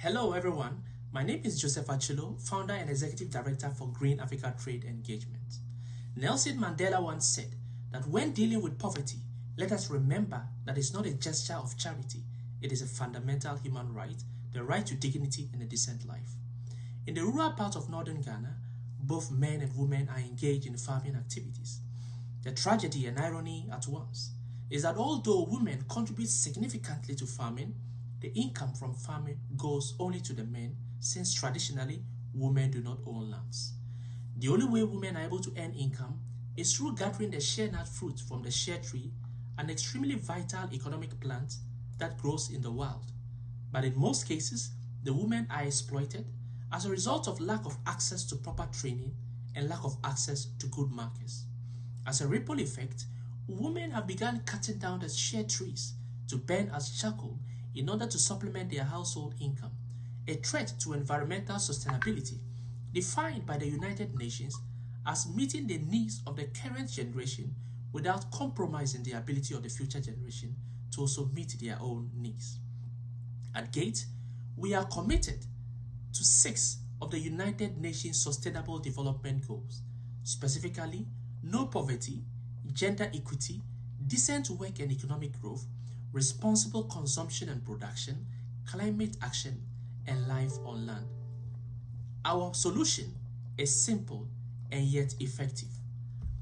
Hello everyone, my name is Joseph Atchulo, founder and executive director for Green Africa Trade Engagement. Nelson Mandela once said that when dealing with poverty, let us remember that it's not a gesture of charity, it is a fundamental human right, the right to dignity and a decent life. In the rural part of northern Ghana, both men and women are engaged in farming activities. The tragedy and irony at once is that although women contribute significantly to farming, the income from farming goes only to the men, since traditionally women do not own lands. The only way women are able to earn income is through gathering the shea nut fruit from the shea tree, an extremely vital economic plant that grows in the wild. But in most cases, the women are exploited as a result of lack of access to proper training and lack of access to good markets. As a ripple effect, women have begun cutting down the shea trees to burn as charcoal in order to supplement their household income, a threat to environmental sustainability defined by the United Nations as meeting the needs of the current generation without compromising the ability of the future generation to also meet their own needs. At GATE, we are committed to 6 of the United Nations Sustainable Development Goals, specifically no poverty, gender equity, decent work and economic growth, responsible consumption and production, climate action, and life on land. Our solution is simple and yet effective.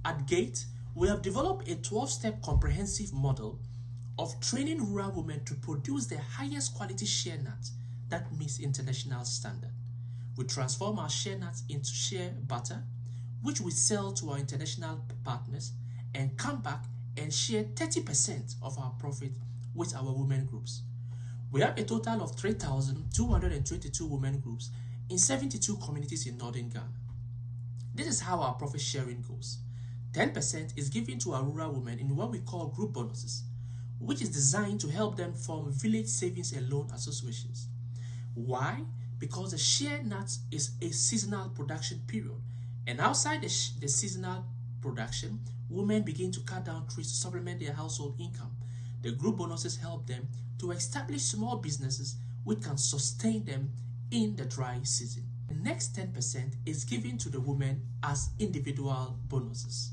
At GATE, we have developed a 12-step comprehensive model of training rural women to produce the highest quality shea nuts that meets international standard. We transform our shea nuts into shea butter, which we sell to our international partners and come back and share 30% of our profit with our women groups. We have a total of 3,222 women groups in 72 communities in northern Ghana. This is how our profit sharing goes. 10% is given to our rural women in what we call group bonuses, which is designed to help them form village savings and loan associations. Why? Because the shea nuts is a seasonal production period, and outside the seasonal production, women begin to cut down trees to supplement their household income. The group bonuses help them to establish small businesses which can sustain them in the dry season. The next 10% is given to the women as individual bonuses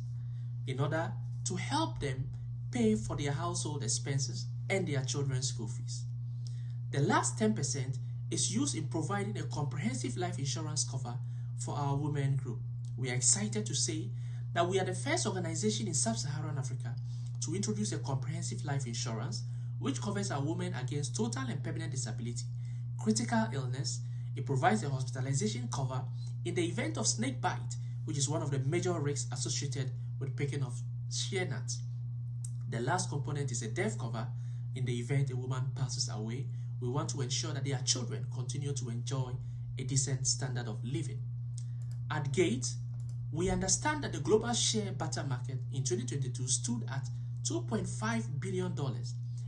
in order to help them pay for their household expenses and their children's school fees. The last 10% is used in providing a comprehensive life insurance cover for our women group. We are excited to say that we are the first organization in sub-Saharan Africa to introduce a comprehensive life insurance which covers our women against total and permanent disability, critical illness. It provides a hospitalization cover in the event of snake bite, which is one of the major risks associated with picking of shea nuts. The last component is a death cover in the event a woman passes away. We want to ensure that their children continue to enjoy a decent standard of living. At GATE, we understand that the global shea butter market in 2022 stood at $2.5 billion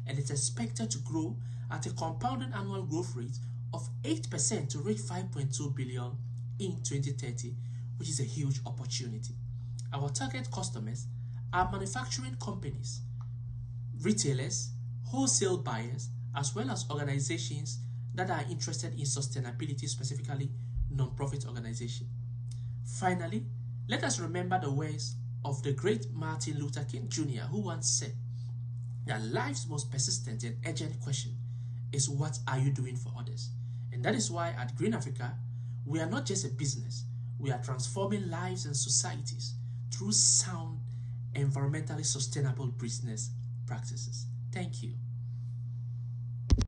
and it's expected to grow at a compounded annual growth rate of 8% to reach $5.2 billion in 2030, which is a huge opportunity. Our target customers are manufacturing companies, retailers, wholesale buyers, as well as organizations that are interested in sustainability, specifically non-profit organizations. Finally, let us remember the words of the great Martin Luther King Jr., who once said that life's most persistent and urgent question is, what are you doing for others? And that is why at Green Africa, we are not just a business, we are transforming lives and societies through sound, environmentally sustainable business practices. Thank you.